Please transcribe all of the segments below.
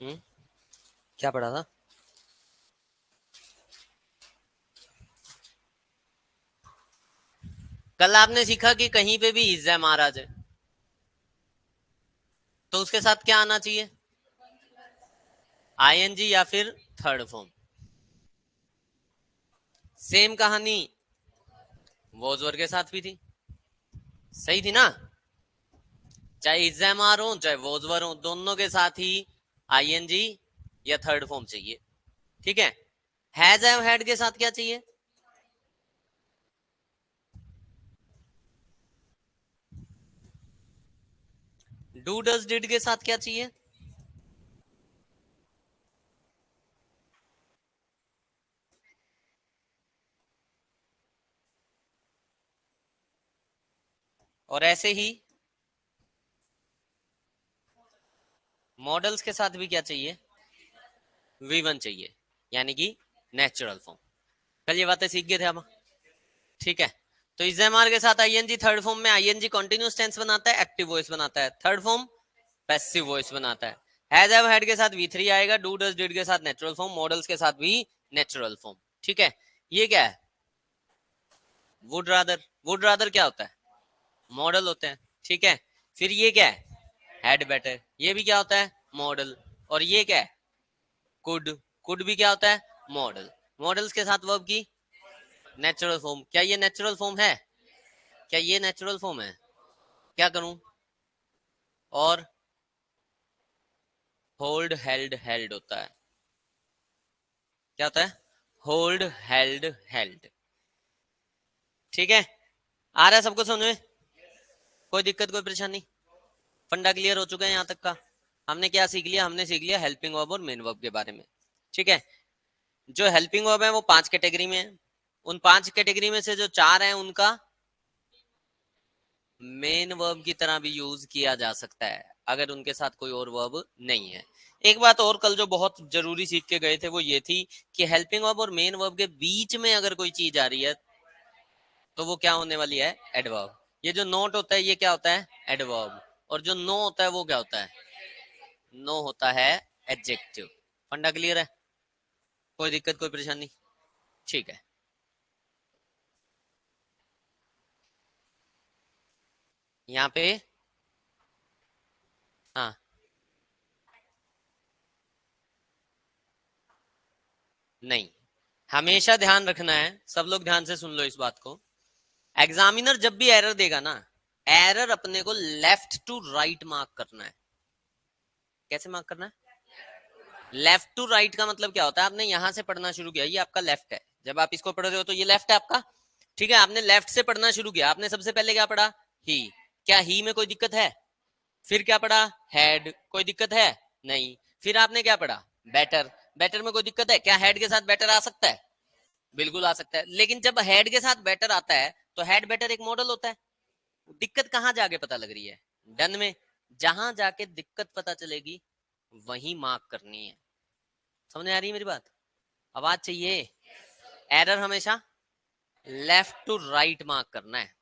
हम्म, क्या पढ़ा था? कल आपने सीखा कि कहीं पे भी इज है महाराज है, तो उसके साथ क्या आना चाहिए? आईएनजी या फिर थर्ड फॉर्म। सेम कहानी वॉजवर के साथ भी थी, सही थी ना? चाहे इजएमआर हो चाहे वॉजवर हो, दोनों के साथ ही आईएनजी या थर्ड फॉर्म चाहिए। ठीक है। हैज हैव हैड के साथ क्या चाहिए? डू डज डिड के साथ क्या चाहिए? और ऐसे ही मॉडल्स के साथ भी क्या चाहिए? V1 चाहिए, यानी कि नेचुरल फॉर्म। कल ये बातें सीख गए थे हम। ठीक है। तो इजएमआर के साथ आईएनजी थर्ड फॉर्म में आईएनजी कंटीन्यूअस टेंस बनाता है, एक्टिव वॉइस बनाता है, थर्ड फॉर्म पैसिव वॉइस बनाता है। हैज हैव हैड के साथ V3 आएगा, डू डज डिड के साथ नेचुरल फॉर्म, मॉडल्स के साथ भी नेचुरल फॉर्म। ठीक है। ये क्या है? Would rather. वुड रादर क्या होता है? मॉडल होते हैं। ठीक है। फिर ये क्या है? Had better. ये भी क्या होता है? मॉडल। और ये क्या है? कुड। कुड भी क्या होता है? मॉडल। मॉडल्स के साथ वर्ब की नेचुरल फॉर्म। क्या ये नेचुरल फॉर्म है? क्या ये नेचुरल फॉर्म है? क्या करूं? और होल्ड हेल्ड हेल्ड होता है। क्या होता है? Hold held held. ठीक है। आ रहा है सबको समझ में? कोई दिक्कत कोई परेशानी? फंडा क्लियर हो चुका है यहाँ तक का? हमने क्या सीख लिया? हमने सीख लिया हेल्पिंग वर्ब और मेन वर्ब के बारे में। ठीक है। जो हेल्पिंग वर्ब है वो 5 कैटेगरी में है। उन 5 कैटेगरी में से जो 4 है उनका मेन वर्ब की तरह भी यूज किया जा सकता है, अगर उनके साथ कोई और वर्ब नहीं है। एक बात और कल जो बहुत जरूरी सीख के गए थे वो ये थी कि हेल्पिंग वर्ब और मेन वर्ब के बीच में अगर कोई चीज आ रही है तो वो क्या होने वाली है? एडवर्ब। ये जो नोट होता है ये क्या होता है? एडवर्ब। और जो नो होता है वो क्या होता है? नो होता है एडजेक्टिव। फंडा क्लियर है? कोई दिक्कत कोई परेशानी? ठीक है। यहाँ पे हाँ, नहीं, हमेशा ध्यान रखना है, सब लोग ध्यान से सुन लो इस बात को। एग्जामिनर जब भी एरर देगा ना, एरर अपने को लेफ्ट टू राइट मार्क करना है। कैसे मार्क करना है? लेफ्ट टू राइट का मतलब क्या होता है? आपने यहां से पढ़ना शुरू किया, ये आपका लेफ्ट है, जब आप इसको पढ़ रहे हो तो ये लेफ्ट है आपका। ठीक है। आपने लेफ्ट से पढ़ना शुरू किया, आपने सबसे पहले क्या पढ़ा? ही। क्या ही में कोई दिक्कत है? फिर क्या पढ़ा? हैड। कोई दिक्कत है? नहीं। फिर आपने क्या पढ़ा? बेटर। बेटर में कोई दिक्कत है? क्या हैड के साथ बेटर आ सकता है? बिल्कुल आ सकता है। लेकिन जब हेड के साथ बेटर आता है तो हेड बेटर एक मॉडल होता है। दिक्कत कहां जाके पता लग रही है? डन में। जहां जाके दिक्कत पता चलेगी वहीं मार्क करनी है। समझ आ रही है मेरी बात? आवाज चाहिए? एरर हमेशा लेफ्ट टू राइट मार्क करना है।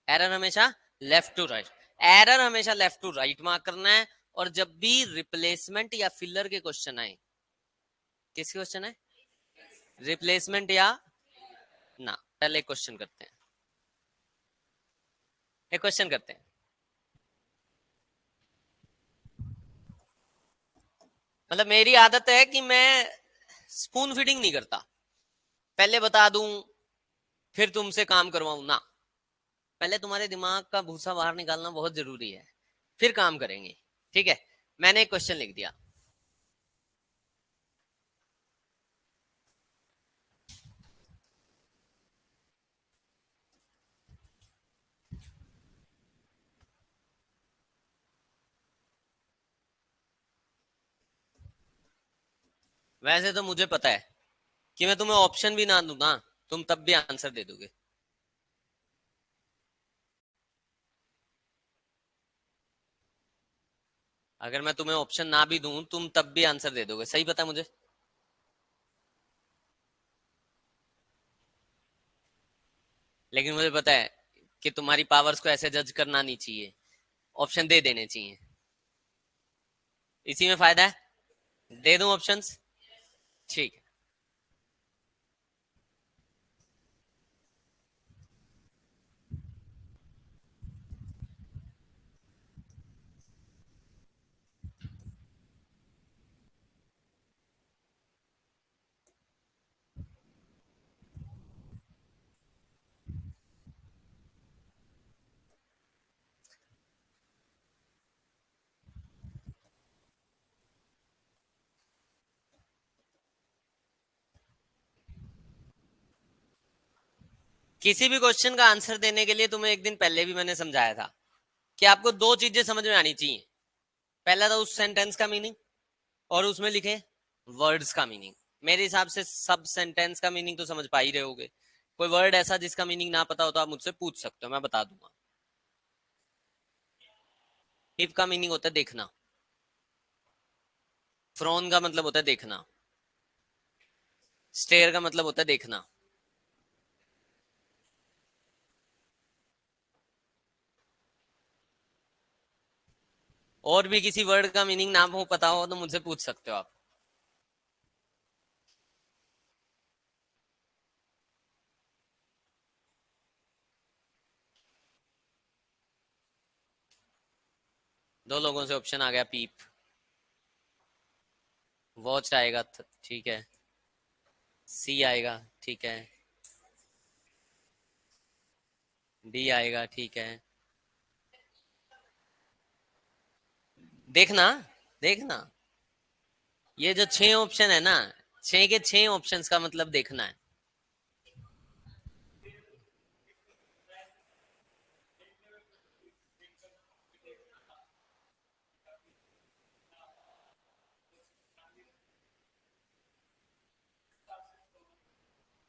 एरर हमेशा लेफ्ट टू राइट। एरर हमेशा लेफ्ट टू राइट मार्क करना है। और जब भी रिप्लेसमेंट या फिलर के क्वेश्चन आए, किसके क्वेश्चन है? रिप्लेसमेंट या ना, पहले एक क्वेश्चन करते हैं। एक क्वेश्चन करते हैं। मतलब मेरी आदत है कि मैं स्पून फीडिंग नहीं करता, पहले बता दूं फिर तुमसे काम करवाऊं ना। पहले तुम्हारे दिमाग का भूसा बाहर निकालना बहुत जरूरी है, फिर काम करेंगे। ठीक है। मैंने एक क्वेश्चन लिख दिया। वैसे तो मुझे पता है कि मैं तुम्हें ऑप्शन भी ना दूं ना, तुम तब भी आंसर दे दोगे। अगर मैं तुम्हें ऑप्शन ना भी दूं तुम तब भी आंसर दे दोगे, सही पता है मुझे। लेकिन मुझे पता है कि तुम्हारी पावर्स को ऐसे जज करना नहीं चाहिए, ऑप्शन दे देने चाहिए। इसी में फायदा है। दे दूं ऑप्शंस? ठीक है। किसी भी क्वेश्चन का आंसर देने के लिए तुम्हें एक दिन पहले भी मैंने समझाया था कि आपको दो चीजें समझ में आनी चाहिए। पहला था उस सेंटेंस का मीनिंग, और उसमें लिखे वर्ड्स का मीनिंग। मेरे हिसाब से सब सेंटेंस का मीनिंग तो समझ पा ही रहे होगे। कोई वर्ड ऐसा जिसका मीनिंग ना पता हो तो आप मुझसे पूछ सकते हो, मैं बता दूंगा। इफ का मीनिंग होता है देखना। फ्रॉन का मतलब होता है देखना। स्टेयर का मतलब होता है देखना। और भी किसी वर्ड का मीनिंग ना हो पता हो तो मुझसे पूछ सकते हो आप। दो लोगों से ऑप्शन आ गया, पीप। वॉच आएगा, ठीक है। सी आएगा, ठीक है। डी आएगा, ठीक है। देखना, देखना। ये जो छह ऑप्शन है ना, छह के छह ऑप्शंस का मतलब देखना है।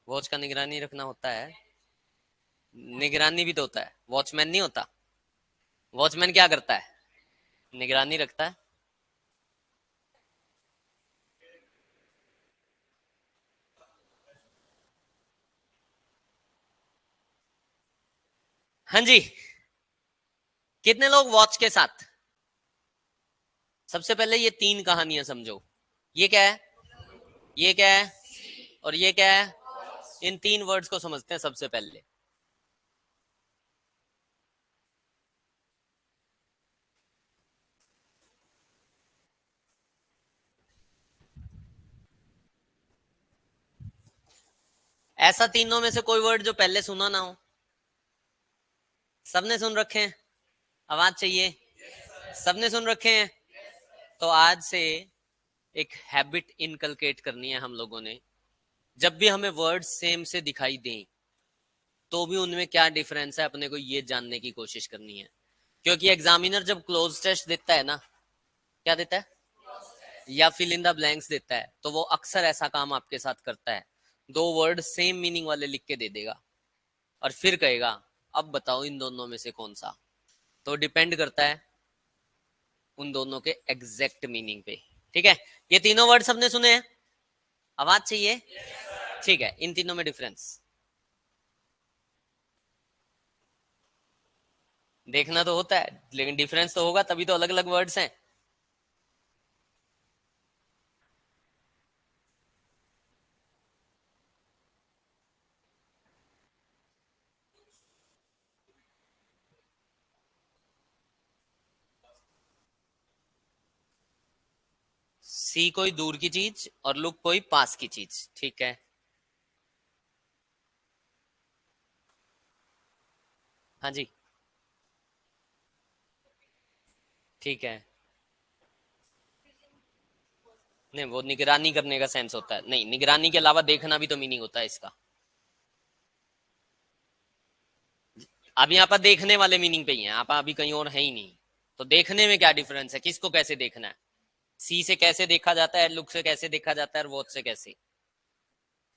वॉच का निगरानी रखना होता है। निगरानी भी तो होता है, वॉचमैन नहीं होता? वॉचमैन क्या करता है? निगरानी रखता है। हाँ जी। कितने लोग वॉच के साथ? सबसे पहले ये तीन कहानियां समझो। ये क्या है, ये क्या है, और ये क्या है। इन तीन वर्ड्स को समझते हैं सबसे पहले। ऐसा तीनों में से कोई वर्ड जो पहले सुना ना हो? सबने सुन रखे हैं? आवाज चाहिए। सबने सुन रखे हैं। तो आज से एक हैबिट इनकलकेट करनी है हम लोगों ने। जब भी हमें वर्ड सेम से दिखाई दें तो भी उनमें क्या डिफरेंस है अपने को ये जानने की कोशिश करनी है। क्योंकि एग्जामिनर जब क्लोज टेस्ट देता है ना, क्या देता है, या फिल इन द ब्लैंक्स देता है, तो वो अक्सर ऐसा काम आपके साथ करता है। दो वर्ड सेम मीनिंग वाले लिख के दे देगा और फिर कहेगा अब बताओ इन दोनों में से कौन सा। तो डिपेंड करता है उन दोनों के एग्जैक्ट मीनिंग पे। ठीक है। ये तीनों वर्ड सबने सुने हैं? आवाज चाहिए। ठीक है, इन तीनों में डिफरेंस देखना तो होता है, लेकिन डिफरेंस तो होगा, तभी तो अलग अलग वर्ड्स हैं। सी कोई दूर की चीज और लुक कोई पास की चीज, ठीक है। हाँ जी। ठीक है। नहीं, वो निगरानी करने का सेंस होता है। नहीं, निगरानी के अलावा देखना भी तो मीनिंग होता है इसका। अब यहाँ पर देखने वाले मीनिंग पे ही है, आप अभी कहीं और है ही नहीं। तो देखने में क्या डिफरेंस है, किसको कैसे देखना है? सी से कैसे देखा जाता है, लुक से कैसे देखा जाता है, और वॉच से कैसे।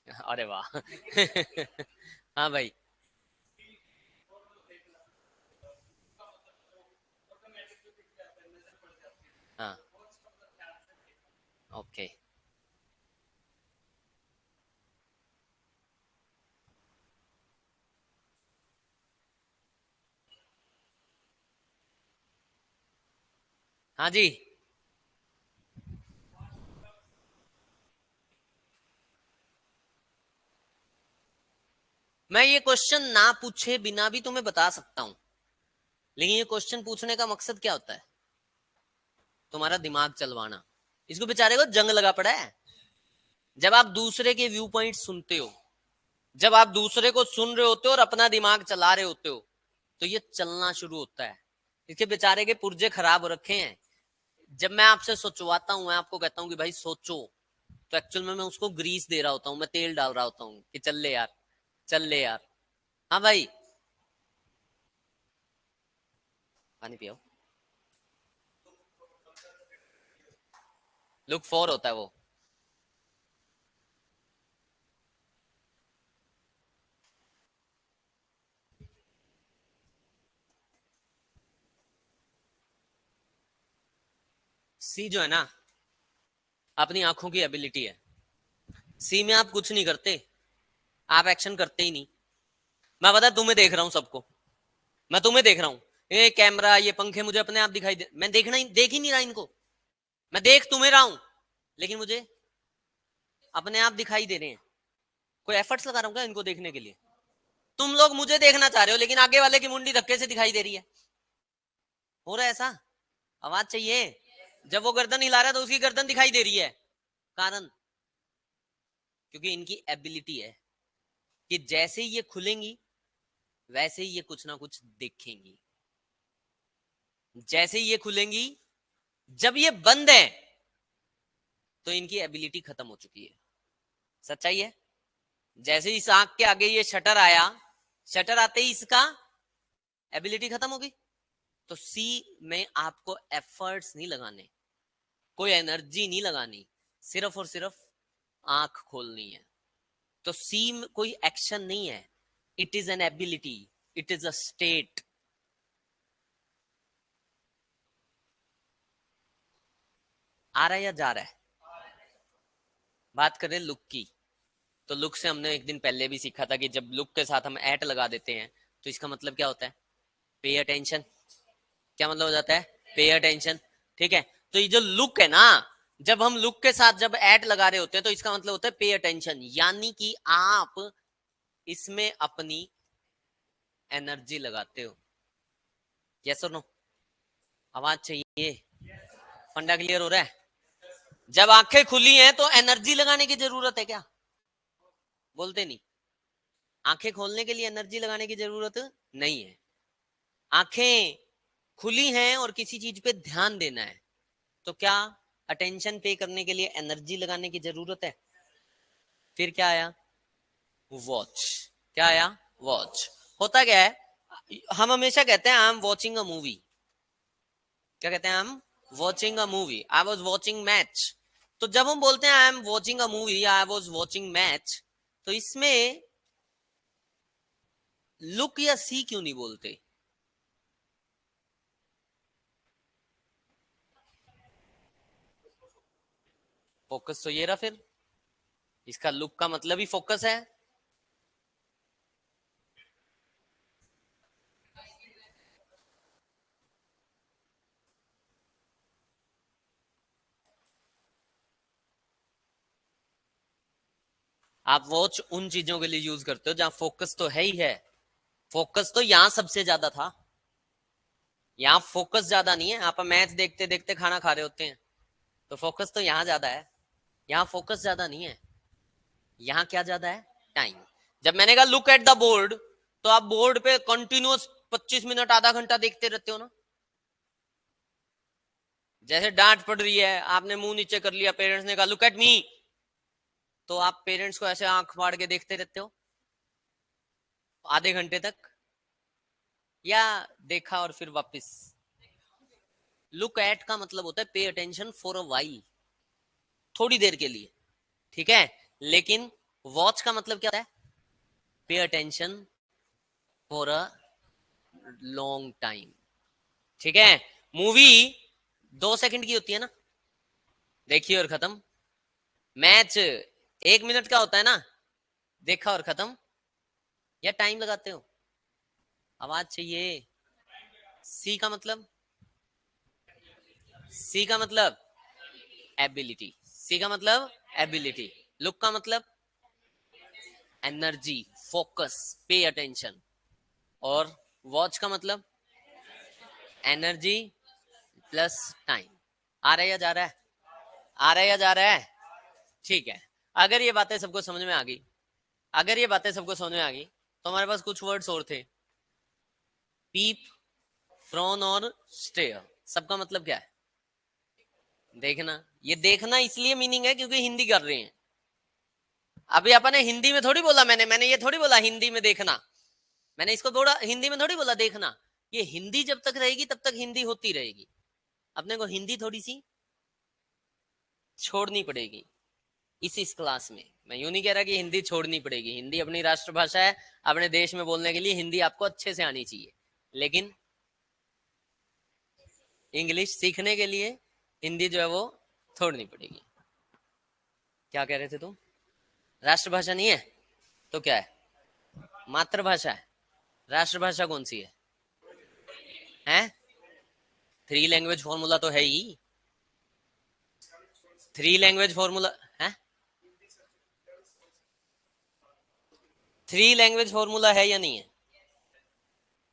अरे वाह। हाँ भाई। हाँ। ओके। हाँ जी। मैं ये क्वेश्चन ना पूछे बिना भी तुम्हें बता सकता हूं, लेकिन ये क्वेश्चन पूछने का मकसद क्या होता है? तुम्हारा दिमाग चलवाना। इसको बेचारे को जंग लगा पड़ा है। जब आप दूसरे के व्यू पॉइंट सुनते हो, जब आप दूसरे को सुन रहे होते हो और अपना दिमाग चला रहे होते हो, तो ये चलना शुरू होता है। इसके बेचारे के पुर्जे खराब हो रखे हैं। जब मैं आपसे सोचवाता हूं, मैं आपको कहता हूं कि भाई सोचो, तो एक्चुअल में मैं उसको ग्रीस दे रहा होता हूं, मैं तेल डाल रहा होता हूं कि चल ले यार, चल ले यार। हाँ भाई, पानी पियो। लुक फॉर होता है वो। सी जो है ना, अपनी आंखों की एबिलिटी है। सी में आप कुछ नहीं करते, आप एक्शन करते ही नहीं। मैं पता तुम्हें देख रहा हूं सबको, मैं तुम्हें देख रहा हूं, ये कैमरा, ये पंखे मुझे अपने आप दिखाई दे, मैं देखना ही देख ही नहीं रहा इनको। मैं देख तुम्हें रहा हूं, लेकिन मुझे अपने आप दिखाई दे रहे हैं। कोई एफर्ट्स लगा रहा हूं क्या इनको देखने के लिए? तुम लोग मुझे देखना चाह रहे हो, लेकिन आगे वाले की मुंडी धक्के से दिखाई दे रही है। हो रहा है ऐसा? आवाज चाहिए। जब वो गर्दन हिला रहा है तो उसकी गर्दन दिखाई दे रही है। कारण, क्योंकि इनकी एबिलिटी है कि जैसे ही ये खुलेंगी वैसे ही ये कुछ ना कुछ देखेंगी। जैसे ही ये खुलेंगी, जब ये बंद है तो इनकी एबिलिटी खत्म हो चुकी है। सच्चाई है। जैसे इस आंख के आगे ये शटर आया, शटर आते ही इसका एबिलिटी खत्म होगी। तो सी में आपको एफर्ट्स नहीं लगाने, कोई एनर्जी नहीं लगानी, सिर्फ और सिर्फ आंख खोलनी है। तो सी में कोई एक्शन नहीं है, it is an ability, it is a state. आ रहा है या जा रहा है? बात करें लुक की, तो लुक से हमने एक दिन पहले भी सीखा था कि जब लुक के साथ हम एट लगा देते हैं तो इसका मतलब क्या होता है? Pay attention. क्या मतलब हो जाता है? Pay attention. ठीक है, तो ये जो लुक है ना, जब हम लुक के साथ जब एट लगा रहे होते हैं तो इसका मतलब होता है पे अटेंशन, यानी कि आप इसमें अपनी एनर्जी लगाते हो। यस और नो? आवाज चाहिए। फंडा क्लियर हो रहा है? जब आंखें खुली हैं तो एनर्जी लगाने की जरूरत है क्या? बोलते नहीं। आंखें खोलने के लिए एनर्जी लगाने की जरूरत नहीं है। आंखें खुली हैं और किसी चीज पे ध्यान देना है, तो क्या अटेंशन पे करने के लिए एनर्जी लगाने की जरूरत है? फिर क्या आया? वॉच। क्या आया? वॉच। होता क्या है, हम हमेशा कहते हैं I am watching a movie. क्या कहते हैं हम? Watching a movie, I was watching match. तो जब हम बोलते हैं I am watching a movie, I was watching match, तो इसमें लुक या सी क्यों नहीं बोलते? फोकस तो ये रहा फिर, इसका लुक का मतलब ही फोकस है। आप वॉच उन चीजों के लिए यूज करते हो जहां फोकस तो है ही है। फोकस तो यहां सबसे ज्यादा था, यहाँ फोकस ज्यादा नहीं है। आप मैच देखते देखते खाना खा रहे होते हैं, तो फोकस तो यहाँ ज्यादा है। यहाँ फोकस ज्यादा नहीं है, यहाँ क्या ज्यादा है? टाइम। जब मैंने कहा लुक एट द बोर्ड, तो आप बोर्ड पे कंटिन्यूअस 25 मिनट आधा घंटा देखते रहते हो ना। जैसे डांट पड़ रही है, आपने मुंह नीचे कर लिया, पेरेंट्स ने कहा लुक एट मी, तो आप पेरेंट्स को ऐसे आंख फाड़ के देखते रहते हो आधे घंटे तक, या देखा और फिर वापस? लुक एट का मतलब होता है pay attention for a while, थोड़ी देर के लिए। ठीक है, लेकिन वॉच का मतलब क्या होता है? Pay attention for a long time. ठीक है, मूवी 2 सेकंड की होती है ना, देखिए और खत्म। मैच 1 मिनट का होता है ना, देखा और खत्म। या टाइम लगाते हो? आवाज चाहिए। सी का मतलब, सी का मतलब एबिलिटी, सी का मतलब एबिलिटी। लुक का मतलब एनर्जी, फोकस, पे अटेंशन। और वॉच का मतलब एनर्जी प्लस टाइम। आ रहा है या जा रहा है? आ रहा है या जा रहा है? ठीक है। अगर ये बातें सबको समझ में आ गई, अगर ये बातें सबको समझ में आ गई, तो हमारे पास कुछ वर्ड्स और थे, पीप, फ्रॉन और स्टेयर। सबका मतलब क्या है? देखना। ये देखना इसलिए मीनिंग है क्योंकि हिंदी कर रहे हैं। अभी अपन ने हिंदी में थोड़ी बोला, मैंने ये थोड़ी बोला हिंदी में देखना, मैंने इसको थोड़ा हिंदी में थोड़ी बोला देखना। ये हिंदी जब तक रहेगी तब तक हिंदी होती रहेगी। अपने को हिंदी थोड़ी सी छोड़नी पड़ेगी इस क्लास में। मैं यूं नहीं कह रहा कि हिंदी छोड़नी पड़ेगी, हिंदी अपनी राष्ट्रभाषा है, अपने देश में बोलने के लिए हिंदी आपको अच्छे से आनी चाहिए, लेकिन इंग्लिश सीखने के लिए हिंदी जो है वो छोड़नी पड़ेगी। क्या कह रहे थे तुम? राष्ट्रभाषा नहीं है तो क्या है? मातृभाषा है। राष्ट्रभाषा कौन सी है? थ्री लैंग्वेज फॉर्मूला तो है ही। थ्री लैंग्वेज फॉर्मूला है, थ्री लैंग्वेज फॉर्मूला है या नहीं है?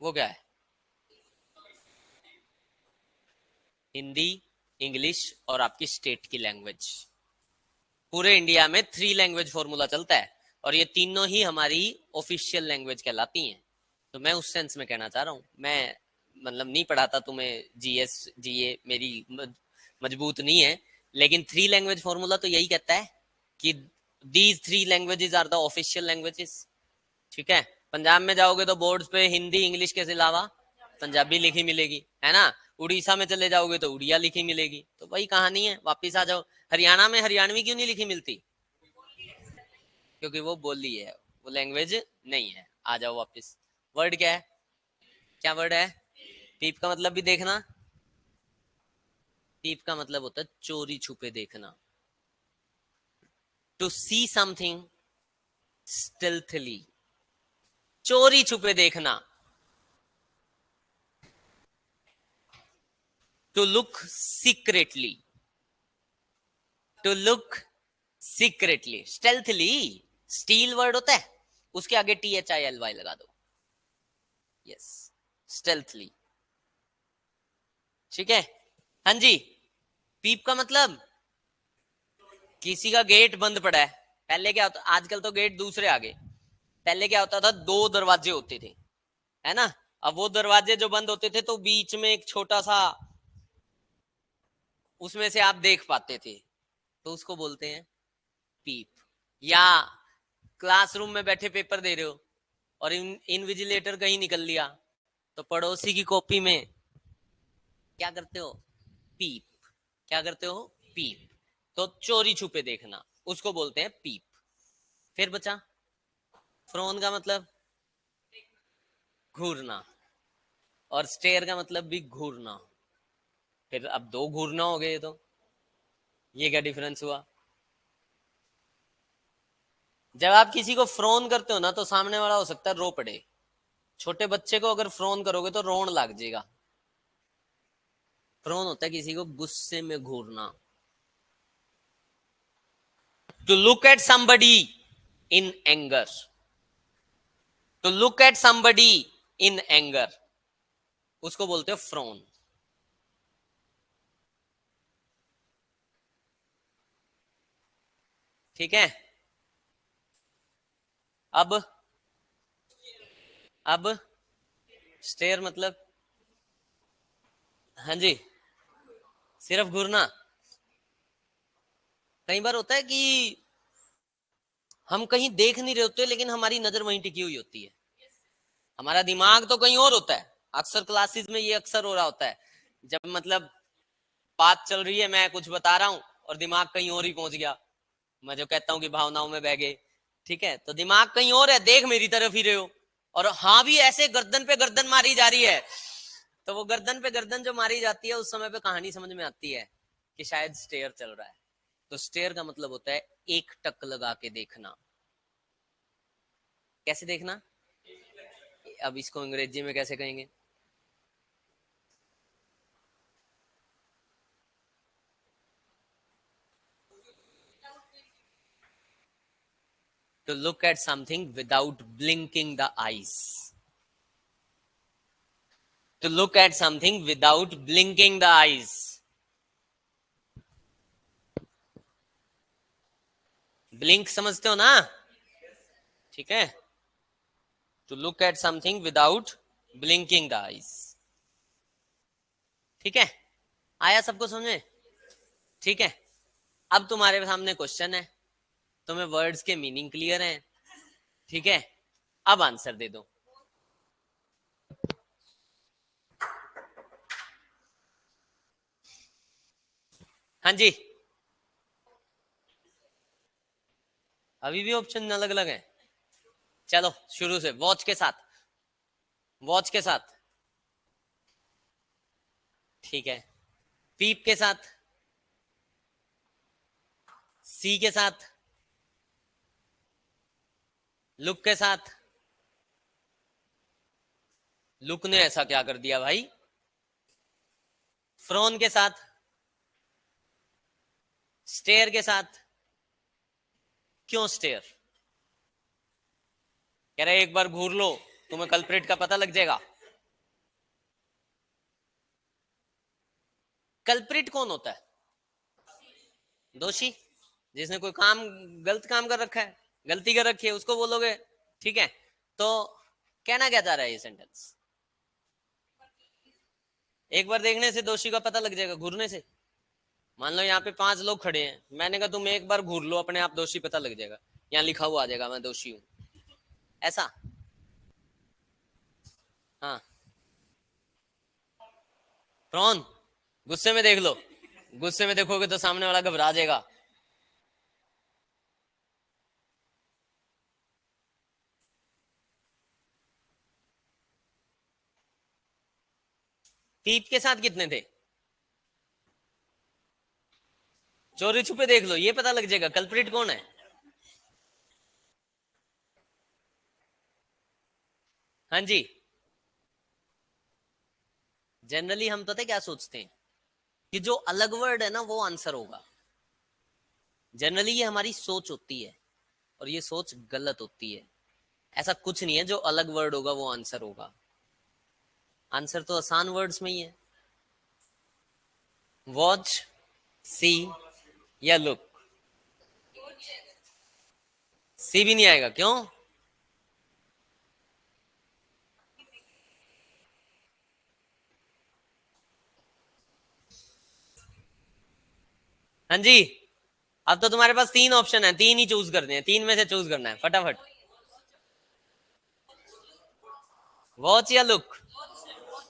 वो क्या है? हिंदी, इंग्लिश और आपकी स्टेट की लैंग्वेज। पूरे इंडिया में थ्री लैंग्वेज फॉर्मूला चलता है, और ये तीनों ही हमारी ऑफिशियल लैंग्वेज कहलाती हैं। तो मैं उस सेंस में कहना चाह रहा हूँ, मैं मतलब नहीं पढ़ाता तुम्हें जीएस जीए, मेरी मजबूत नहीं है, लेकिन थ्री लैंग्वेज फॉर्मूला तो यही कहता है कि these three languages are the official languages. ठीक है। पंजाब में जाओगे तो बोर्ड्स पे हिंदी इंग्लिश के अलावा पंजाबी लिखी मिलेगी, है ना? उड़ीसा में चले जाओगे तो उड़िया लिखी मिलेगी। तो वही कहानी है, वापिस आ जाओ। हरियाणा में हरियाणवी क्यों नहीं लिखी मिलती? क्योंकि वो बोली है, वो लैंग्वेज नहीं है। आ जाओ वापिस। वर्ड क्या है? क्या वर्ड है? पीप का मतलब भी देखना। पीप का मतलब होता है चोरी छुपे देखना। टू सी समथिंग स्टिल्थली, चोरी छुपे देखना। To look secretly, to look secretly, stealthily. Steal word होता है, उसके आगे THILY लगा दो। Yes, stealthily. ठीक है। हाँ जी। पीप का मतलब किसी का गेट बंद पड़ा है। पहले क्या होता, आजकल तो गेट दूसरे आ गए। पहले क्या होता था, दो दरवाजे होते थे, है ना? अब वो दरवाजे जो बंद होते थे तो बीच में एक छोटा सा, उसमें से आप देख पाते थे, तो उसको बोलते हैं पीप। या क्लासरूम में बैठे पेपर दे रहे हो और इनविजिलेटर कहीं निकल लिया, तो पड़ोसी की कॉपी में क्या करते हो? पीप। क्या करते हो? पीप। तो चोरी छुपे देखना, उसको बोलते हैं पीप। फिर बचा फ्रोन का मतलब घूरना, और स्टेयर का मतलब भी घूरना। फिर अब दो घूरना हो गए, तो ये क्या डिफरेंस हुआ? जब आप किसी को फ्रोन करते हो ना, तो सामने वाला हो सकता है रो पड़े। छोटे बच्चे को अगर फ्रोन करोगे तो रोन लग जाएगा। फ्रोन होता है किसी को गुस्से में घूरना। To look at somebody in anger, to look at somebody in anger, उसको बोलते हो फ्रोन। ठीक है। अब अब स्टेयर मतलब, हाँ जी, सिर्फ घूरना। कई बार होता है कि हम कहीं देख नहीं रहे होते, लेकिन हमारी नजर वहीं टिकी हुई होती है। हमारा दिमाग तो कहीं और होता है। अक्सर क्लासेस में ये अक्सर हो रहा होता है, जब मतलब बात चल रही है, मैं कुछ बता रहा हूँ और दिमाग कहीं और ही पहुंच गया। मैं जो कहता हूँ कि भावनाओं में बह गए। ठीक है, तो दिमाग कहीं और है, देख मेरी तरफ ही रहे हो, और हाँ भी ऐसे गर्दन पे गर्दन मारी जा रही है। तो वो गर्दन पे गर्दन जो मारी जाती है, उस समय पे कहानी समझ में आती है कि शायद स्टेयर चल रहा है। तो स्टेयर का मतलब होता है एक टक लगा के देखना। कैसे देखना? अब इसको अंग्रेजी में कैसे कहेंगे? To look at something without blinking the eyes. To look at something without blinking the eyes. Blink समझते हो ना? ठीक है? To look at something without blinking the eyes. ठीक है? आया सबको समझे? ठीक है? अब तुम्हारे सामने क्वेश्चन है, तुम्हें वर्ड्स के मीनिंग क्लियर हैं, ठीक है? अब आंसर दे दो। हाँ जी, अभी भी ऑप्शन अलग अलग है। चलो शुरू से, वॉच के साथ, वॉच के साथ, ठीक है। पीप के साथ, सी के साथ, लुक के साथ। लुक ने ऐसा क्या कर दिया भाई? फ्रोन के साथ, स्टेयर के साथ। क्यों स्टेयर? कह रहे एक बार घूर लो, तुम्हें कल्प्रिट का पता लग जाएगा। कल्प्रिट कौन होता है? दोषी, जिसने कोई काम, गलत काम कर रखा है, गलती कर रखी है, उसको बोलोगे, ठीक है? तो कहना क्या चाह रहा है ये सेंटेंस? एक बार देखने से दोषी का पता लग जाएगा, घूरने से। मान लो यहाँ पे 5 लोग खड़े हैं, मैंने कहा तुम एक बार घूर लो, अपने आप दोषी पता लग जाएगा, यहाँ लिखा हुआ आ जाएगा मैं दोषी हूं, ऐसा। हाँ, प्रॉन, गुस्से में देख लो, गुस्से में देखोगे तो सामने वाला घबरा जाएगा। पीप के साथ कितने थे? चोरी छुपे देख लो, ये पता लग जाएगा कल्प्रिट कौन है। हाँ जी, जनरली हम पता क्या सोचते हैं कि जो अलग वर्ड है ना वो आंसर होगा। जनरली ये हमारी सोच होती है, और ये सोच गलत होती है। ऐसा कुछ नहीं है जो अलग वर्ड होगा वो आंसर होगा। आंसर तो आसान वर्ड्स में ही है। वॉच, सी या लुक। सी भी नहीं आएगा, क्यों? हाँ जी, अब तो तुम्हारे पास 3 ऑप्शन है, 3 ही चूज करने हैं, 3 में से चूज करना है फटाफट। वॉच या लुक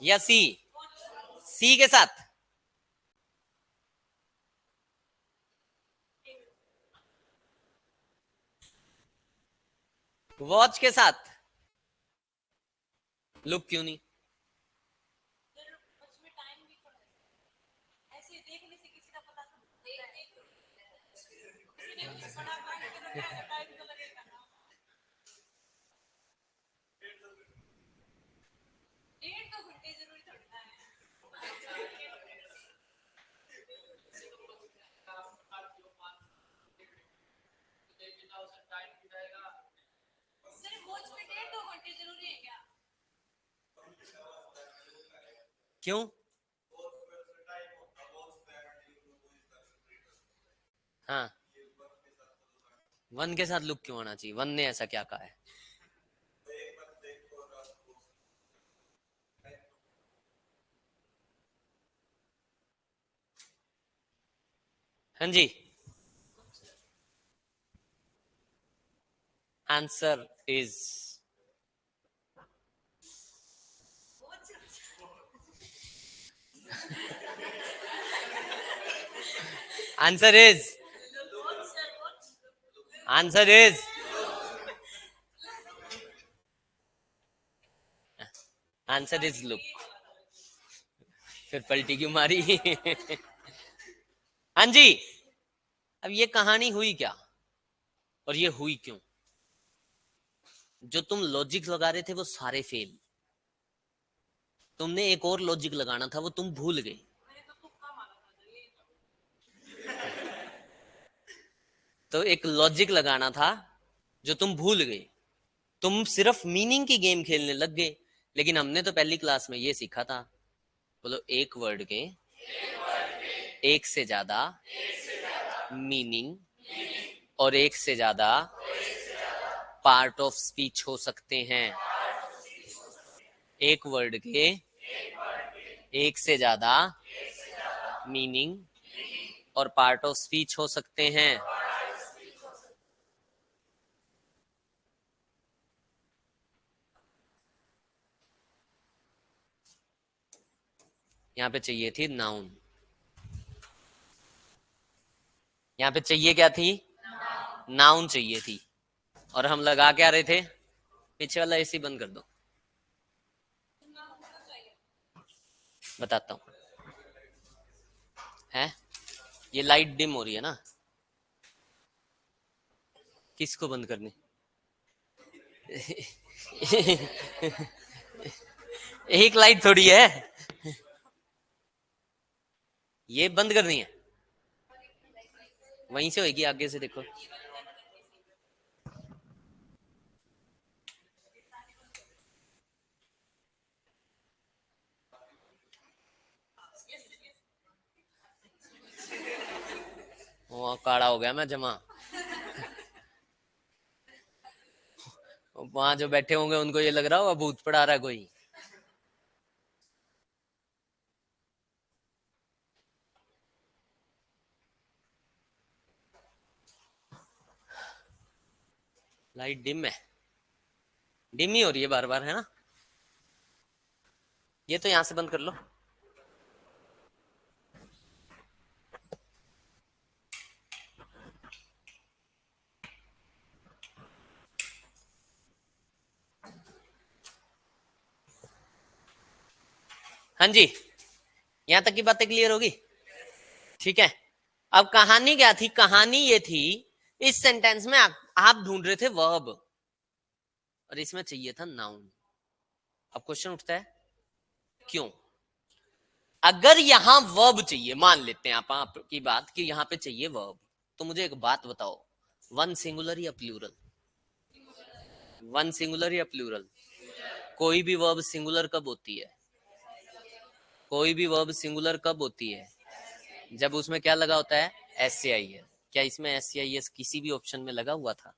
या सी? सी के साथ, वॉच के साथ, लुक क्यों नहीं? क्यों? हाँ, वन के साथ लुक क्यों आना चाहिए? वन ने ऐसा क्या कहा है? हाँ जी, answer is, answer is, answer is, answer is look. फिर पलटी क्यों मारी? हाँ जी, अब ये कहानी हुई क्या और ये हुई क्यों? जो तुम लॉजिक लगा रहे थे वो सारे फेल। तुमने एक और लॉजिक लगाना था, वो तुम भूल गए। तो एक लॉजिक लगाना था, जो तुम भूल गए। तुम सिर्फ मीनिंग की गेम खेलने लग गए। लेकिन हमने तो पहली क्लास में ये सीखा था। बोलो, एक वर्ड के एक से ज्यादा मीनिंग और एक से ज्यादा पार्ट ऑफ स्पीच हो सकते हैं। एक वर्ड के एक से ज्यादा मीनिंग और पार्ट ऑफ स्पीच हो सकते हैं। यहाँ पे चाहिए थी नाउन। यहाँ पे चाहिए क्या थी? नाउन चाहिए थी। और हम लगा क्या रहे थे? पीछे वाला एसी बंद कर दो। बताता हूँ। है, ये लाइट डिम हो रही है ना? किसको बंद करनी? एक लाइट थोड़ी है, ये बंद करनी है। वहीं से होगी, आगे से देखो। वहाँ काड़ा हो गया मैं जमा। वहां जो बैठे होंगे उनको ये लग रहा होगा भूत पड़ा रहा है कोई। लाइट डिम है, डिम ही हो रही है बार बार, है ना? ये तो यहाँ से बंद कर लो। हाँ जी, यहाँ तक की बातें क्लियर होगी? ठीक है। अब कहानी क्या थी? कहानी ये थी, इस सेंटेंस में आप ढूंढ रहे थे वर्ब और इसमें चाहिए था नाउन। अब क्वेश्चन उठता है, क्यों? अगर यहां वर्ब चाहिए, मान लेते हैं आपकी बात कि यहां पे चाहिए वर्ब, तो मुझे एक बात बताओ, वन सिंगुलर या प्लूरल? वन सिंगुलर या प्लूरल? कोई भी वर्ब सिंगुलर कब होती है? कोई भी वर्ब सिंगुलर कब होती है? जब उसमें क्या लगा होता है? S C I S. क्या इसमें एस सी आई एस किसी भी ऑप्शन में लगा हुआ था?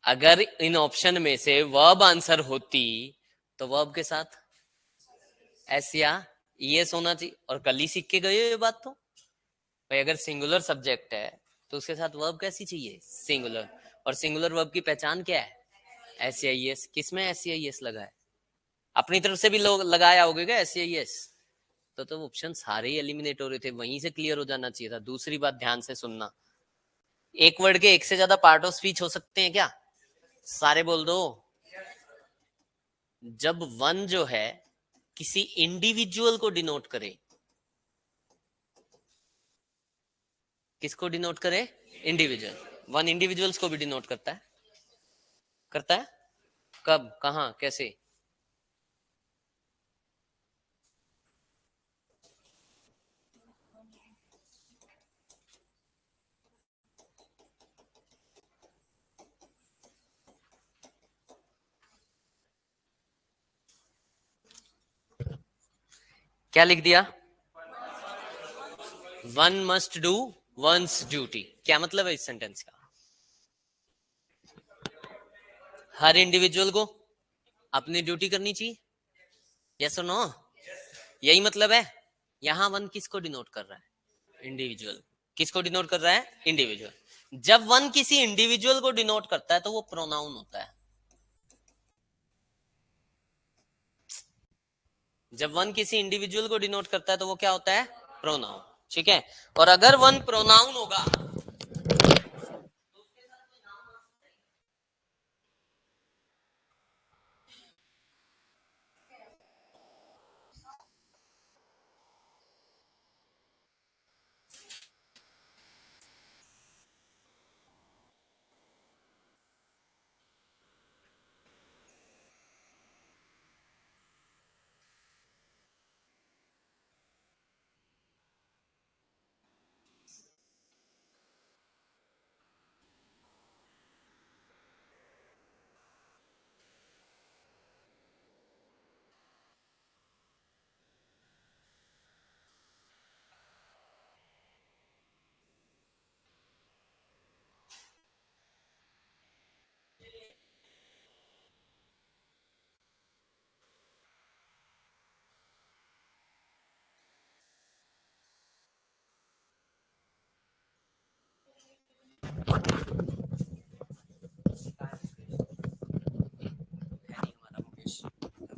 अगर इन ऑप्शन में से वर्ब आंसर होती तो वर्ब के साथ एस या ईएस होना चाहिए। और कल ही सीख के गए हो ये बात। तो भाई, अगर सिंगुलर सब्जेक्ट है तो उसके साथ वर्ब कैसी चाहिए? सिंगुलर। और सिंगुलर वर्ब की पहचान क्या है? S C I S. किसमें एस सी आई एस लगा है? अपनी तरफ से भी लोग लगाया होगा क्या एस सी आई एस? तो ऑप्शन सारे ही एलिमिनेट हो रहे थे, वहीं से क्लियर हो जाना चाहिए था। दूसरी बात ध्यान से सुनना, एक वर्ड के एक से ज्यादा पार्ट ऑफ स्पीच हो सकते हैं क्या? सारे बोल दो। जब वन जो है किसी इंडिविजुअल को डिनोट करे। किसको डिनोट करे? इंडिविजुअल। वन इंडिविजुअल्स को भी डिनोट करता है। करता है? कब, कहां, कैसे? क्या लिख दिया? One must do once duty. क्या मतलब है इस सेंटेंस का? हर इंडिविजुअल को अपनी ड्यूटी करनी चाहिए। यस और नो? यही मतलब है। यहां वन किसको डिनोट कर रहा है? इंडिविजुअल। किसको डिनोट कर रहा है? इंडिविजुअल। जब वन किसी इंडिविजुअल को डिनोट करता है तो वो प्रोनाउन होता है। जब वन किसी इंडिविजुअल को डिनोट करता है तो वो क्या होता है? प्रोनाउन। ठीक है। और अगर वन प्रोनाउन होगा,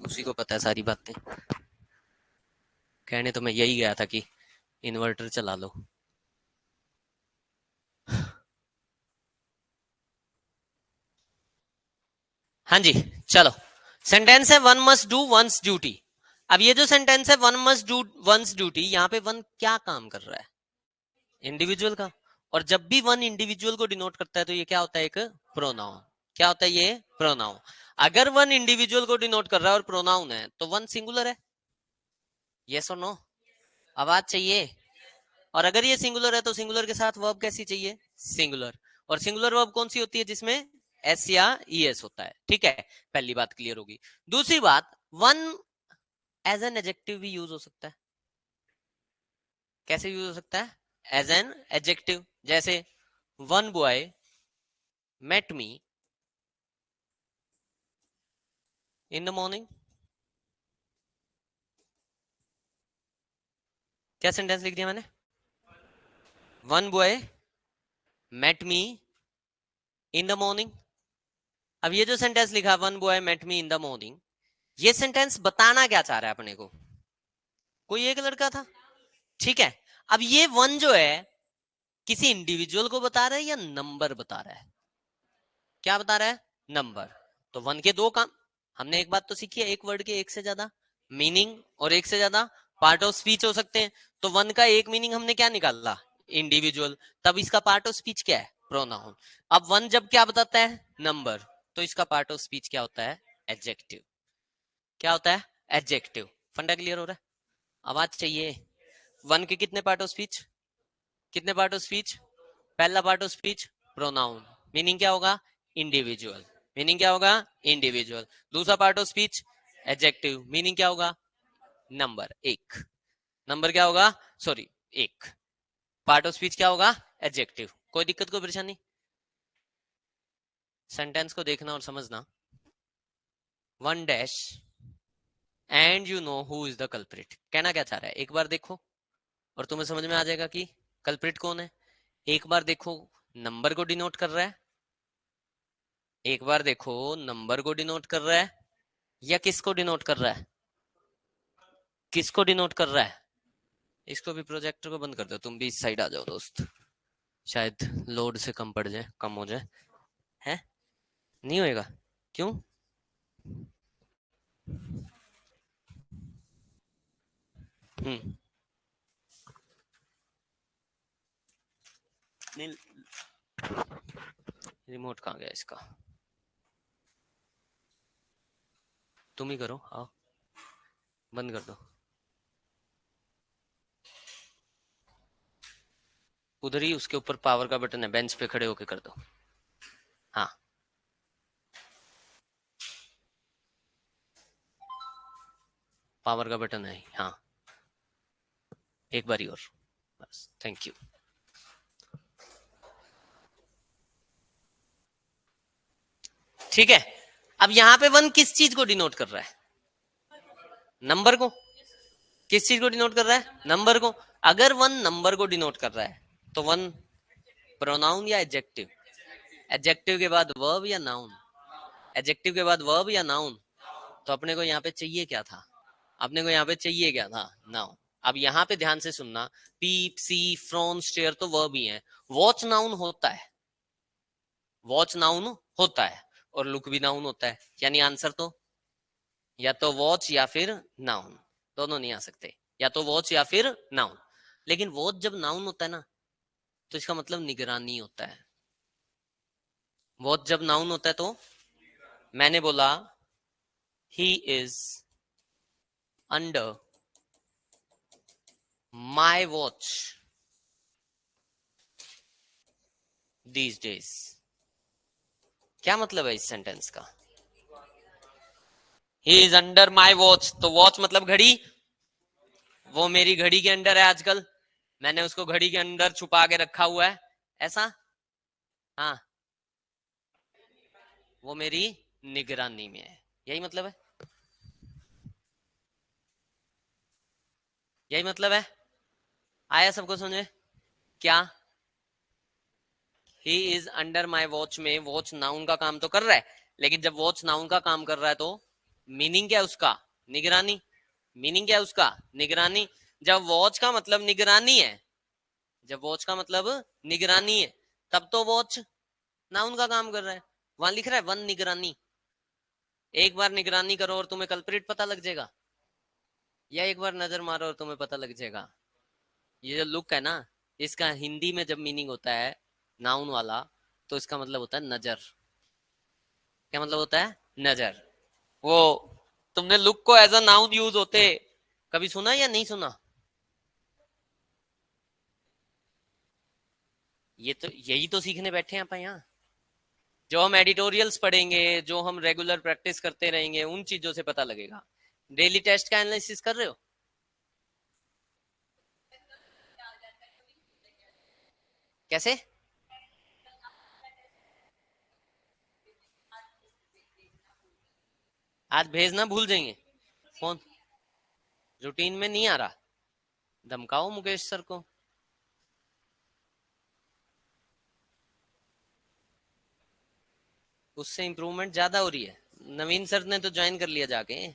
उसी को पता है सारी बातें। कहने तो मैं यही गया था कि इन्वर्टर चला लो। हाँ जी, चलो। सेंटेंस है one must do once duty. अब ये जो सेंटेंस है one must do once duty, यहाँ पे वन क्या काम कर रहा है? इंडिविजुअल का। और जब भी वन इंडिविजुअल को डिनोट करता है तो ये क्या होता है? एक प्रोनाउन। क्या होता है ये? प्रोनाउन। अगर वन इंडिविजुअल को डिनोट कर रहा है और प्रोनाउन है तो वन सिंगुलर है। यस और नो? आवाज चाहिए। और अगर ये सिंगुलर है तो सिंगुलर के साथ वर्ब कैसी चाहिए? सिंगुलर। और सिंगुलर वर्ब कौन सी होती है? जिसमें एस या ईएस होता है। ठीक है, पहली बात क्लियर होगी। दूसरी बात, वन एज एन एडजेक्टिव भी यूज हो सकता है। कैसे यूज हो सकता है? As an adjective. जैसे one boy met me in the morning. क्या सेंटेंस लिख दिया मैंने? One boy met me in the morning. अब ये जो सेंटेंस लिखा one boy met me in the morning, ये सेंटेंस बताना क्या चाह रहा है अपने को? कोई एक लड़का था। ठीक है, अब ये वन जो है किसी इंडिविजुअल को बता रहा है या नंबर बता रहा है? क्या बता रहा है? नंबर। तो वन के दो काम। हमने एक बात तो सीखी है, एक वर्ड के एक से ज्यादा मीनिंग और एक से ज्यादा पार्ट ऑफ स्पीच हो सकते हैं। तो वन का एक मीनिंग हमने क्या निकाला? इंडिविजुअल। तब इसका पार्ट ऑफ स्पीच क्या है? प्रोनाउन। अब वन जब क्या बताता है? नंबर। तो इसका पार्ट ऑफ स्पीच क्या होता है? एडजेक्टिव। क्या होता है? एडजेक्टिव। फंडा क्लियर हो रहा है? आवाज चाहिए। वन के कितने पार्ट ऑफ स्पीच? कितने पार्ट ऑफ स्पीच? पहला part of speech pronoun, meaning क्या होगा? इंडिविजुअल। मीनिंग क्या होगा? इंडिविजुअल। दूसरा part of speech adjective, meaning क्या होगा? नंबर एक। नंबर क्या होगा? सॉरी, एक। पार्ट ऑफ स्पीच क्या होगा? एडजेक्टिव। कोई दिक्कत, कोई परेशानी? सेंटेंस को देखना और समझना। One dash and you know who is the culprit. कहना क्या चाह रहा है? एक बार देखो और तुम्हें समझ में आ जाएगा कि कल्प्रिट कौन है। एक बार देखो, नंबर को डिनोट कर रहा है। एक बार देखो, नंबर को डिनोट कर रहा है या किसको डिनोट कर रहा है? किसको डिनोट कर रहा है? इसको भी, प्रोजेक्टर को बंद कर दो। तुम भी इस साइड आ जाओ दोस्त, शायद लोड से कम पड़ जाए, कम हो जाए। है? नहीं होएगा? क्यों? हम्म। नहीं, रिमोट कहाँ गया इसका? तुम ही करो, आओ, बंद कर दो। उधर ही उसके ऊपर पावर का बटन है, बेंच पे खड़े होके कर दो। हाँ, पावर का बटन है। हाँ, एक बारी और बस, थैंक यू। ठीक है, अब यहाँ पे वन किस चीज को डिनोट कर रहा है? नंबर को। किस चीज को डिनोट कर रहा है? नंबर को। अगर वन नंबर को डिनोट कर रहा है तो वन प्रोनाउन या एडजेक्टिव? एडजेक्टिव के बाद वर्ब या नाउन? एडजेक्टिव के बाद वर्ब या नाउन? तो अपने को यहाँ पे चाहिए क्या था? अपने को यहाँ पे चाहिए क्या था? नाउन। अब यहाँ पे ध्यान से सुनना, पीप, सी, फ्रॉन, स्टेयर तो वर्ब ही है। वॉच नाउन होता है। वॉच नाउन होता है और लुक भी नाउन होता है। यानी आंसर तो या तो वॉच या फिर नाउन, दोनों नहीं आ सकते। या तो वॉच या फिर नाउन। लेकिन वॉच जब नाउन होता है ना, तो इसका मतलब निगरानी होता है। वॉच जब नाउन होता है तो मैंने बोला he is under my watch these days. क्या मतलब है इस सेंटेंस का? He is under my watch, तो वॉच मतलब घड़ी। वो मेरी घड़ी के अंडर है आजकल, मैंने उसको घड़ी के अंदर छुपा के रखा हुआ है, ऐसा? हाँ, वो मेरी निगरानी में है। यही मतलब है। यही मतलब है। आया सबको समझ में? क्या? He is under my watch में वॉच नाउन का काम तो कर रहा है, लेकिन जब वॉच नाउन का काम कर रहा है तो मीनिंग क्या है उसका? निगरानी। मीनिंग क्या है उसका? निगरानी। जब वॉच का मतलब निगरानी है, जब वॉच का मतलब निगरानी है, तब तो वॉच नाउन का काम कर रहा है। वहां लिख रहा है वन निगरानी। एक बार निगरानी करो और तुम्हें कल्प्रिट पता लग जाएगा, या एक बार नजर मारो और तुम्हें पता लग जाएगा। ये जो लुक है ना, इसका हिंदी में जब मीनिंग होता है नाउन वाला, तो इसका मतलब होता है नजर। क्या मतलब होता है? नजर। वो तुमने लुक को एज अ नाउन यूज होते कभी सुना या नहीं सुना? ये तो यही तो सीखने बैठे हैं अपन यहाँ। जो हम एडिटोरियल्स पढ़ेंगे, जो हम रेगुलर प्रैक्टिस करते रहेंगे, उन चीजों से पता लगेगा। डेली टेस्ट का एनालिसिस कर रहे हो? कैसे? आज भेजना भूल जाएंगे फोन? रूटीन में नहीं आ रहा? धमकाओ मुकेश सर को। उससे इंप्रूवमेंट ज्यादा हो रही है। नवीन सर ने तो ज्वाइन कर लिया जाके।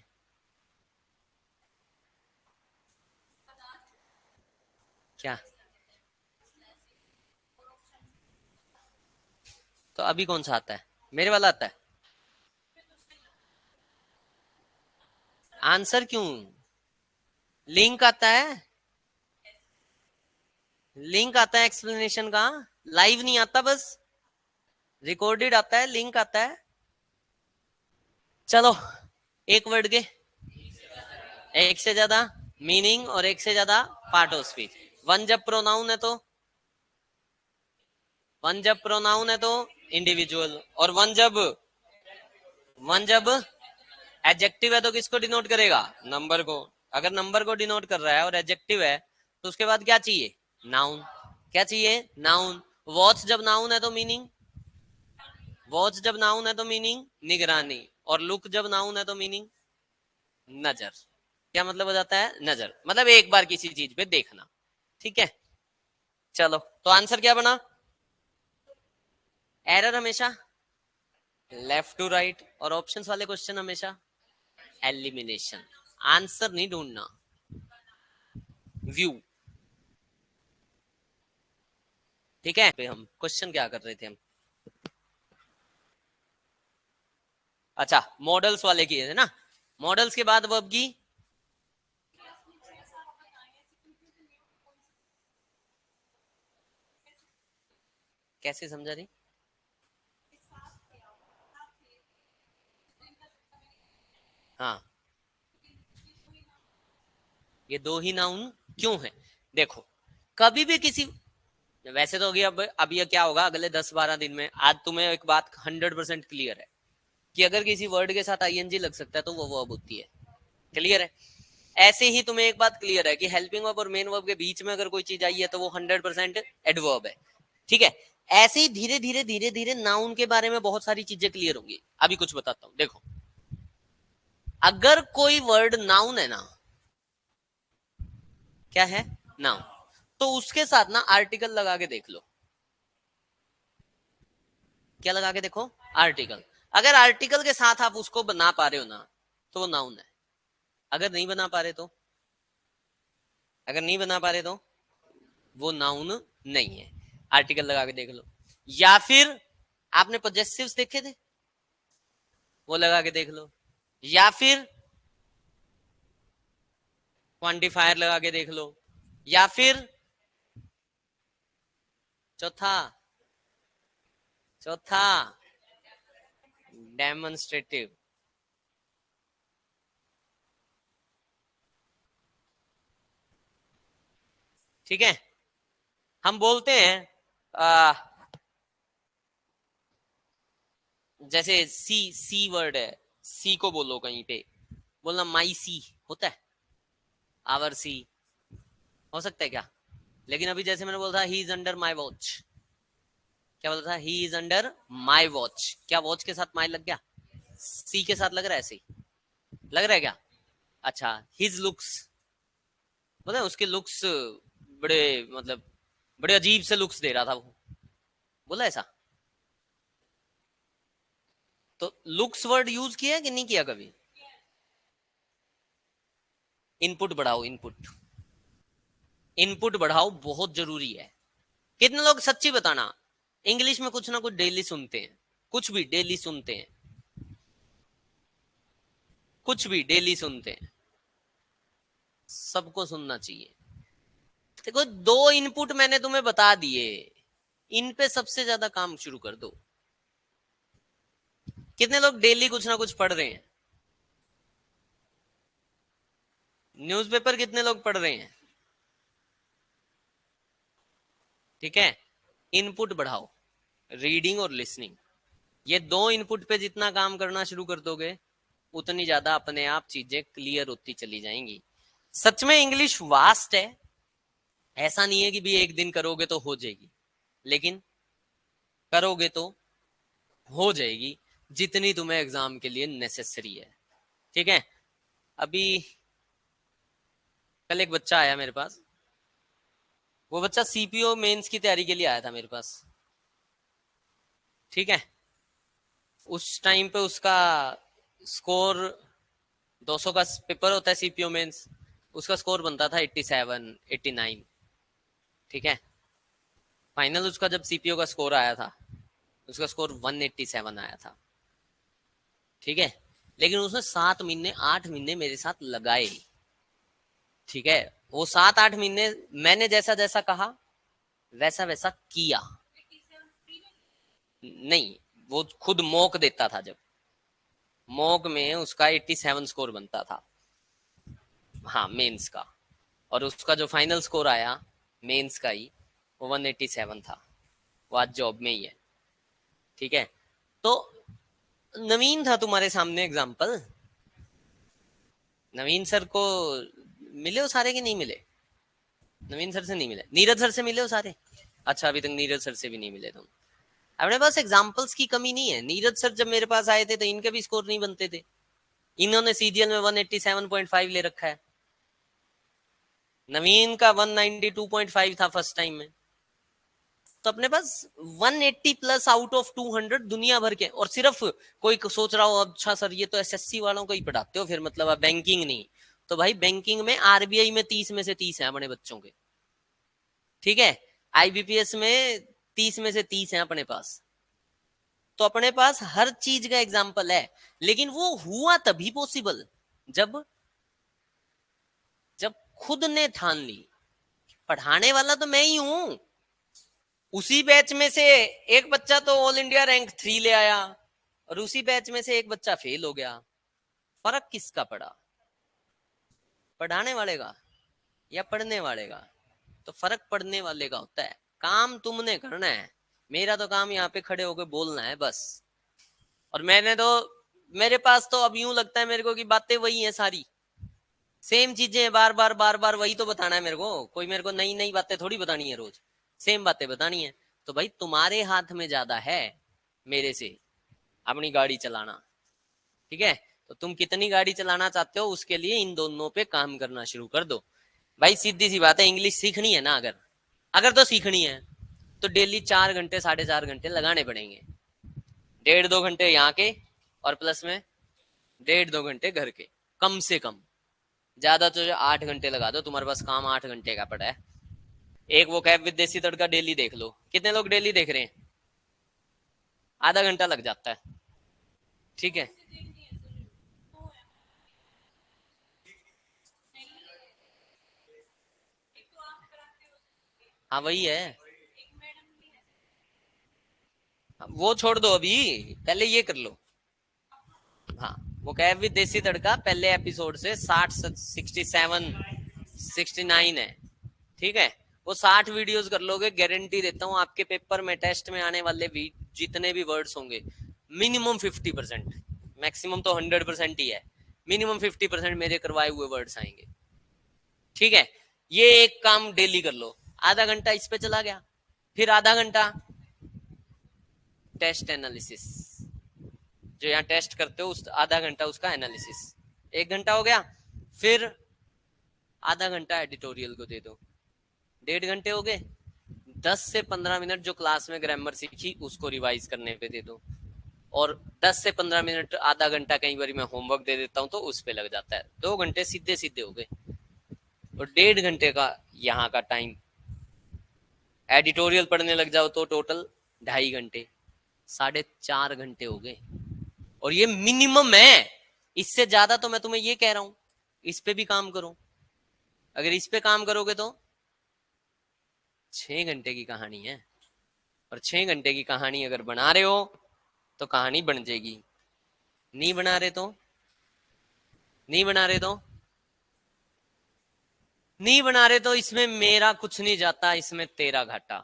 क्या? तो अभी कौन सा आता है? मेरे वाला आता है। आंसर क्यों? लिंक आता है। लिंक आता है एक्सप्लेनेशन का। लाइव नहीं आता, बस रिकॉर्डेड आता है, लिंक आता है। चलो, एक वर्ड के एक से ज्यादा मीनिंग और एक से ज्यादा पार्ट ऑफ स्पीच। वन जब प्रोनाउन है तो, वन जब प्रोनाउन है तो इंडिविजुअल, और वन जब एडजेक्टिव है तो किसको डिनोट करेगा? नंबर को। अगर नंबर को डिनोट कर रहा है और एडजेक्टिव है, तो उसके बाद क्या चाहिए? नाउन। क्या चाहिए? नाउन। वॉच जब नाउन है तो मीनिंग, वॉच जब नाउन है तो मीनिंग निगरानी, और लुक जब नाउन है तो मीनिंग नजर। क्या मतलब हो जाता है? नजर मतलब एक बार किसी चीज पे देखना। ठीक है, चलो तो आंसर क्या बना? एरर हमेशा लेफ्ट टू राइट, और ऑप्शंस वाले क्वेश्चन हमेशा एलिमिनेशन। आंसर नहीं ढूंढना, व्यू। ठीक है, पे हम क्वेश्चन क्या कर रहे थे हम? अच्छा, मॉडल्स वाले किए थे ना। मॉडल्स के बाद वर्ब की कैसे समझा रही? हाँ, ये दो ही नाउन क्यों है? देखो, कभी भी किसी, वैसे तो अब ये क्या होगा अगले 10-12 दिन में, आज तुम्हें एक बात 100% क्लियर है कि अगर किसी वर्ड के साथ आईएनजी लग सकता है तो वो वर्ब होती है। क्लियर है? ऐसे ही तुम्हें एक बात क्लियर है कि हेल्पिंग वर्ब और मेन वर्ब के बीच में अगर कोई चीज आई है तो वो 100% एडवर्ब है। ठीक है? ऐसे ही धीरे धीरे धीरे धीरे नाउन के बारे में बहुत सारी चीजें क्लियर होंगी। अभी कुछ बताता हूं, देखो। अगर कोई वर्ड नाउन है ना, क्या है? नाउन, तो उसके साथ ना आर्टिकल लगा के देख लो। क्या लगा के देखो? आर्टिकल। अगर आर्टिकल के साथ आप उसको बना पा रहे हो ना, तो वो नाउन है। अगर नहीं बना पा रहे तो, अगर नहीं बना पा रहे तो वो नाउन नहीं है। आर्टिकल लगा के देख लो। या फिर आपने पोजेसिव्स देखे थे, वो लगा के देख लो। या फिर क्वांटिफायर लगा के देख लो। या फिर चौथा, चौथा डेमोन्स्ट्रेटिव। ठीक है? हम बोलते हैं आ, जैसे सी, सी वर्ड है, सी को बोलो कहीं पे, बोलना माई सी होता है, आवर सी हो सकता है क्या? लेकिन अभी जैसे मैंने बोला था he is under my watch, क्या बोला था? He is under my watch. क्या वॉच के साथ माई लग गया? सी के साथ लग रहा है? ऐसे ही लग रहा है क्या? अच्छा, हिज लुक्स, पता है उसके लुक्स बड़े, मतलब बड़े अजीब से लुक्स दे रहा था वो, बोला ऐसा? तो लुक्स वर्ड यूज किया कि नहीं किया कभी? इनपुट बढ़ाओ, इनपुट, इनपुट बढ़ाओ, बहुत जरूरी है। कितने लोग सच्ची बताना इंग्लिश में कुछ ना कुछ डेली सुनते हैं? कुछ भी डेली सुनते हैं? कुछ भी डेली सुनते हैं? सबको सुनना चाहिए। देखो, दो इनपुट मैंने तुम्हें बता दिए, इन पे सबसे ज्यादा काम शुरू कर दो। कितने लोग डेली कुछ ना कुछ पढ़ रहे हैं? न्यूज़पेपर कितने लोग पढ़ रहे हैं? ठीक है, इनपुट बढ़ाओ, रीडिंग और लिसनिंग। ये दो इनपुट पे जितना काम करना शुरू कर दोगे, उतनी ज्यादा अपने आप चीजें क्लियर होती चली जाएंगी। सच में इंग्लिश वास्ट है, ऐसा नहीं है कि भी एक दिन करोगे तो हो जाएगी, लेकिन करोगे तो हो जाएगी, जितनी तुम्हें एग्जाम के लिए नेसेसरी है। ठीक है। अभी कल एक बच्चा आया मेरे पास, वो बच्चा सीपीओ मेंस की तैयारी के लिए आया था मेरे पास। ठीक है, उस टाइम पे उसका स्कोर 200 का पेपर होता है सीपीओ मेंस, उसका स्कोर बनता था 87 89। ठीक है, फाइनल उसका जब सीपीओ का स्कोर आया था, उसका स्कोर 187 आया था। ठीक है, लेकिन उसने 7 महीने 8 महीने मेरे साथ लगाए। ठीक है, वो 7 8 महीने मैंने जैसा जैसा कहा वैसा वैसा किया। नहीं, वो खुद मॉक देता था, जब मॉक में उसका 87 स्कोर बनता था, हाँ मेंस का, और उसका जो फाइनल स्कोर आया मेंस का ही, वो 187 था। वो आज जॉब में ही है। ठीक है, तो नवीन था तुम्हारे सामने एग्जाम्पल। नवीन सर को मिले हो सारे कि नहीं मिले? नवीन सर से नहीं मिले, नीरज सर से मिले हो सारे? अच्छा, अभी तक नीरज सर से भी नहीं मिले तुम। अपने पास एग्जाम्पल्स की कमी नहीं है। नीरज सर जब मेरे पास आए थे तो इनके भी स्कोर नहीं बनते थे, इन्होंने सीजीएल में 187.5 ले रखा है। नवीन का 192.5 था फर्स्ट टाइम में। तो अपने पास 180 प्लस आउट ऑफ 200 दुनिया भर के। और सिर्फ कोई सोच रहा हो अच्छा सर ये तो एसएससी वालों को ही पढ़ाते हो फिर, मतलब अब बैंकिंग नहीं। तो भाई बैंकिंग में आरबीआई में 30 में से 30 है अपने बच्चों के। ठीक है, आईबीपीएस में 30 में से 30 है अपने पास। तो अपने पास हर चीज का एग्जाम्पल है, लेकिन वो हुआ तभी पॉसिबल जब जब खुद ने ठान ली पढ़ाने वाला तो मैं ही हूं। उसी बैच में से एक बच्चा तो ऑल इंडिया रैंक 3 ले आया, और उसी बैच में से एक बच्चा फेल हो गया। फर्क किसका पड़ा? पढ़ाने वाले का या पढ़ने वाले का? तो फर्क पढ़ने वाले का होता है। काम तुमने करना है, मेरा तो काम यहाँ पे खड़े होकर बोलना है बस। और मैंने तो, मेरे पास तो अब यूं लगता है मेरे को कि बातें वही हैं सारी, सेम चीजें बार बार बार बार वही तो बताना है मेरे को। कोई मेरे को नई नई बातें थोड़ी बतानी है, रोज सेम बातें बतानी है। तो भाई तुम्हारे हाथ में ज्यादा है मेरे से अपनी गाड़ी चलाना। ठीक है, तो तुम कितनी गाड़ी चलाना चाहते हो उसके लिए इन दोनों पे काम करना शुरू कर दो। भाई सीधी सी बात है, इंग्लिश सीखनी है ना, अगर अगर तो सीखनी है तो डेली 4 घंटे 4.5 घंटे लगाने पड़ेंगे। 1.5 2 घंटे यहाँ के, और प्लस में 1.5 2 घंटे घर के, कम से कम। ज्यादा तो 8 घंटे लगा दो, तुम्हारे पास काम 8 घंटे का पड़ा है। एक वो कैब विद देसी तड़का डेली देख लो, कितने लोग डेली देख रहे हैं? आधा घंटा लग जाता है। ठीक है, हाँ वही है। वो छोड़ दो अभी, पहले ये कर लो। हाँ, वो कैब विद देसी तड़का पहले एपिसोड से 60 67 69 है। ठीक है, वो 60 वीडियोस कर लोगे, गारंटी देता हूँ आपके पेपर में टेस्ट में आने वाले जितने भी वर्ड्स होंगे, मिनिमम 50%, मैक्सिमम तो 100% ही है, मिनिमम 50% मेरे करवाए हुए वर्ड्स आएंगे। ठीक है, ये एक काम डेली कर लो। आधा घंटा इस पे चला गया, फिर आधा घंटा टेस्ट एनालिसिस, जो यहाँ टेस्ट करते हो उस आधा घंटा उसका एनालिसिस, 1 घंटा हो गया। फिर आधा घंटा एडिटोरियल को दे दो, 1.5 घंटे हो गए। 10 से 15 मिनट जो क्लास में ग्रामर सीखी उसको रिवाइज करने पे दे दो, और 10 से 15 मिनट आधा घंटा कई बार मैं होमवर्क दे देता हूँ तो उस पे लग जाता है। 2 घंटे सीधे सीधे हो गए। और 1.5 घंटे का यहाँ का टाइम, एडिटोरियल पढ़ने लग जाओ तो टोटल 2.5 घंटे, 4.5 घंटे हो गए। और ये मिनिमम है, इससे ज्यादा तो मैं तुम्हें ये कह रहा हूं इस पे भी काम करो। अगर इस पे काम करोगे तो 6 घंटे की कहानी है। और 6 घंटे की कहानी अगर बना रहे हो तो कहानी बन जाएगी, नहीं बना रहे तो नहीं बना रहे तो नहीं बना रहे तो इसमें मेरा कुछ नहीं जाता, इसमें तेरा घाटा।